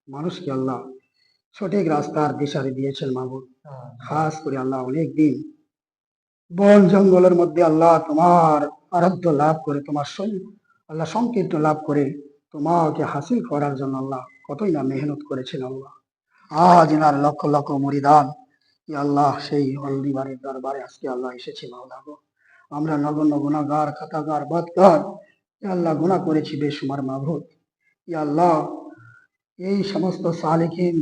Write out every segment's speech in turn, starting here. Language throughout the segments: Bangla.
মানুষকে আল্লাহ সঠিক রাস্তার দিশারি দিয়েছেন মাহবুব। খাস করে আল্লাহ অনেকদিন বন জঙ্গলের মধ্যে আল্লাহ তোমার আরাধ্য লাভ করে, তোমার আল্লাহ সংকীর্ণ লাভ করে তোমাকে হাসিল করার জন্য আল্লাহ কতই না মেহনত করেছেন আল্লাহ। আজ এনার লক্ষ লক্ষ মুরিদান আল্লাহ সেই হলদিবারের দরবারে আজকে আল্লাহ এসেছে মাওলা গো। আমরা নগণ্য গুনাহগার, খাতাগার, বদকার আল্লাহ গুনাহ করেছি বেশুমার মাহবুব। আল্লাহ এই সমস্ত সালিকিন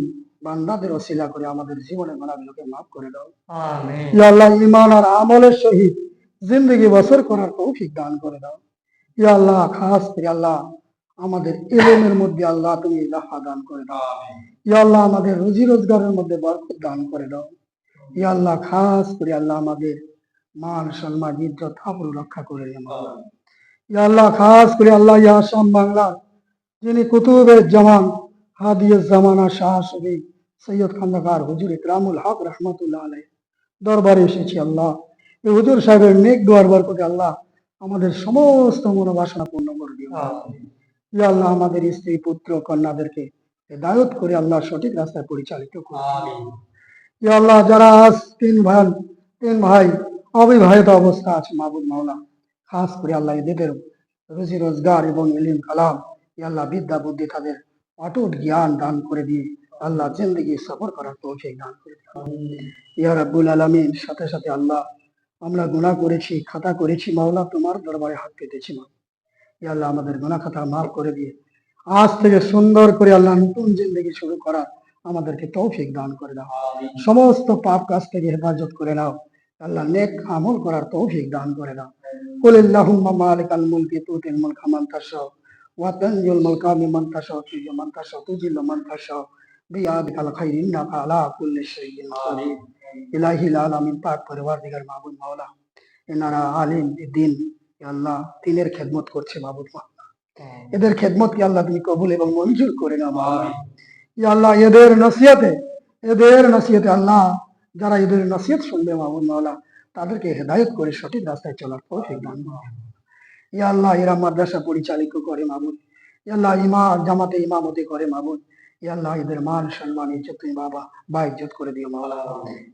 বান্দাদের ওসিলা করে আমাদের জীবনের গুনাহগুলোকে মাফ করে দাও। আমিন। ইয়া আল্লাহ ঈমান আর আমলের সহিত জিন্দেগি বসর করার তৌফিক দান করে দাও। ইয়া আল্লাহ খাস করে আল্লাহ আমাদের ইলমের মধ্যে আল্লাহ তুমি ইজাফা দান করে দাও। ইয়া আল্লাহ আমাদের রুজি রোজগারের মধ্যে বরকত দান করে দাও। ইয়া আল্লাহ খাস করে আল্লাহ আমাদের মান সম্মান ইজ্জত আবরু রক্ষা করে দাও। ইয়া আল্লাহ খাস করে আল্লাহ ইয়া আসাম বাংলা যিনি কুতুবের জামান হাদিয়ে জামানা শাহ শফি সৈয়দ খন্দকার হুজুর ইকরামুল হক রহমতুল্লাহ আলাইহি দরবারে এসেছি আল্লাহ। এই হুজুর সাহেবের নেক দোয়ার বরকতে আল্লাহ আমাদের সমস্ত মনোবাসনা পূর্ণ করে দিও। ইয়া আল্লাহ আমাদের স্ত্রী পুত্র কন্যাদেরকে হেদায়েত করে আল্লাহ সঠিক রাস্তায় পরিচালিত করুন। ইয়া আল্লাহ যারা আজ তিন ভাই অবিবাহিত অবস্থা আছে মাহবুব মাওলা, খাস করে আল্লাহ এদের রুজি রোজগার এবং ইলম কালাম ইয়া আল্লাহ বিদ্যা বুদ্ধি তাদের অটুট জ্ঞান দান করে দিয়ে আল্লাহ জিন্দেগি সফর করার তৌফিক দান করে দিও। ইয়া রাব্বুল আলামিন সাথে সাথে আল্লাহ আমরা গুনাহ করেছি, খাতা করেছি মাওলা, তোমার দরবারে হাত পেতেছি মা। ইয়া আল্লাহ আমাদের গুনাহ খাতা মাফ করে দিয়ে আজ থেকে সুন্দর করে আল্লাহ নতুন জিন্দেগি শুরু করার আমাদেরকে তৌফিক দান করে দাও। সমস্ত পাপ কাজ থেকে হেফাজত করে নাও আল্লাহ, নেক আমল করার তৌফিক দান করে দাও। কুল আল্লাহুম্মা মালিকাল মুলকি তুতিল মুলকা মান তাশাউ ওয়া তানজিউল মুলকা মিম্মান তাশাউ তুযিল্লু মান তাশাউ তুযিল্লু মান তাশাউ বিয়াদিকাল খাইর ইন্নাকা আলা কুল্লি শাইইন কাদির। ইলাহিল আলামিন পাক পরওয়ারদিগার মাবুদ মাওলা, এনারা আলিম দ্বীন আল্লাহ দ্বীনের খেদমত করছে মাবুদ মাওলা, এদের খেদমতকে আল্লাহ তুমি কবুল এবং মঞ্জুর করে নাও মাওলা। ইয়া আল্লাহ এদের নসিহতে আল্লাহ যারা এদের নসিহত শুনবে মাহবুব মাওলা তাদেরকে হেদায়েত করে সঠিক রাস্তায় চলার তৌফিক দান করো। ইয়া আল্লাহ এরা মাদ্রাসা পরিচালিত করে মাহবুব, ইয়া আল্লাহ জামাতে ইমামতি করে মাহবুব, ইয়া আল্লাহ এদের মান সম্মান ইজ্জত তুমি বা ইজ্জত করে দিও মাওলা।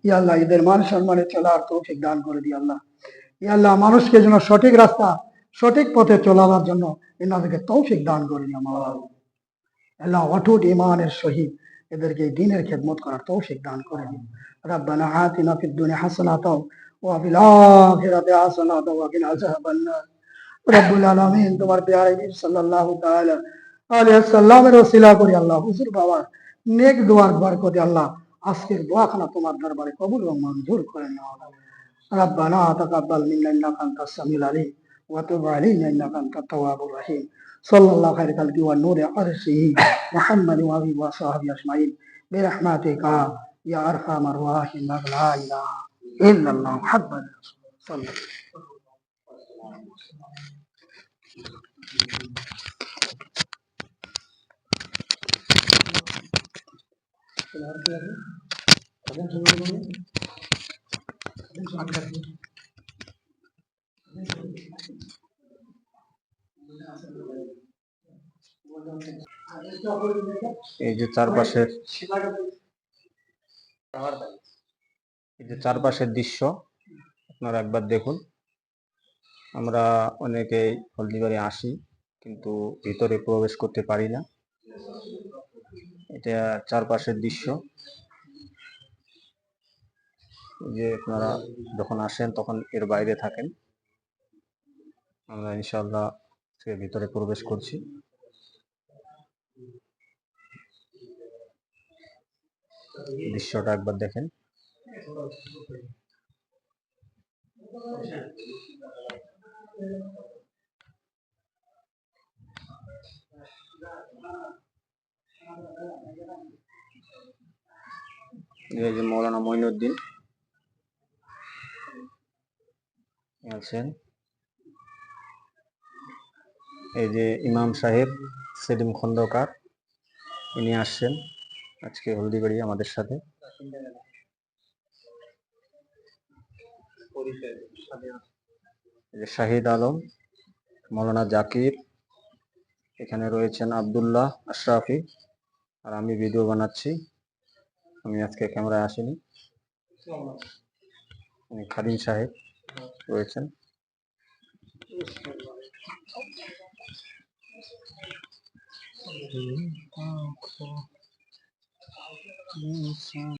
ইয়া আল্লাহ এদের মান সম্মানে চলার তৌফিক দান করে দিও আল্লাহ। ইয়া আল্লাহ মানুষকে যেন সঠিক রাস্তা সঠিক পথে চলার জন্য এনাদেরকে তৌফিক দান করে দিও মাওলা। আল্লাহ অটুট ইমানের সহিত এদেরকে দ্বীনের খেদমত করার তৌফিক দান করে দিন। রব্বানা আতিনা ফিদ দুনিয়া হাসানাতাও ওয়া ফিল আখিরাতি হাসানাতাও ওয়া কিনা আযাবান নার। রব্বুল আলামিন তোমার প্যারে নবী সাল্লাল্লাহু তাআলা আলাইহি ওয়াসাল্লামের ওসিলা করে আল্লাহ হুজুর বাবার নেক দোয়ার বরকতে আল্লাহ আজকের দোয়াখানা তোমার দরবারে কবুল ও মঞ্জুর করে নাও। রব্বানা তাকাব্বাল মিন্না ইন্নাকা আনতাস সামিউল আলিম ওয়া তুব আলাইনা ইন্নাকা আনতাত তাওয়াবুর রহিম। সাল্লাল্লাহু খাইরা খালকি ওয়া নূরে আরশিহি মুহাম্মাদি ওয়া আলিহি ওয়া সাহবিহি আজমাইন বিরহমাতিকা ইয়া আরহামার রাহিমিন লা ইলাহা ইল্লাল্লাহ মুহাম্মাদুর রাসূলুল্লাহ সাল্লাল্লাহু এই যে চারপাশের দৃশ্য আপনারা একবার দেখুন। আমরা অনেকেই হলদিবাড়ি আসি কিন্তু ভিতরে প্রবেশ করতে পারি না। এটা চারপাশের দৃশ্য, যে আপনারা যখন আসেন তখন এর বাইরে থাকেন। আমরা ইনশাআল্লাহ ভিতরে প্রবেশ করছি। দৃশ্যটা একবার দেখেন। এই যে মৌলানা মঈনুদ্দিন আছেন, এই যে ইমাম সাহেব সেলিম খন্দকার, ইনি আসছেন আজকে হলদিবাড়ি আমাদের সাথে। এই যে শাহিদ আলম, মৌলানা জাকির, এখানে রয়েছেন আব্দুল্লাহ আশরাফি, আর আমি ভিডিও বানাচ্ছি। আমি আজকে ক্যামেরায় আসিনি। খাদিম সাহেব রয়েছেন।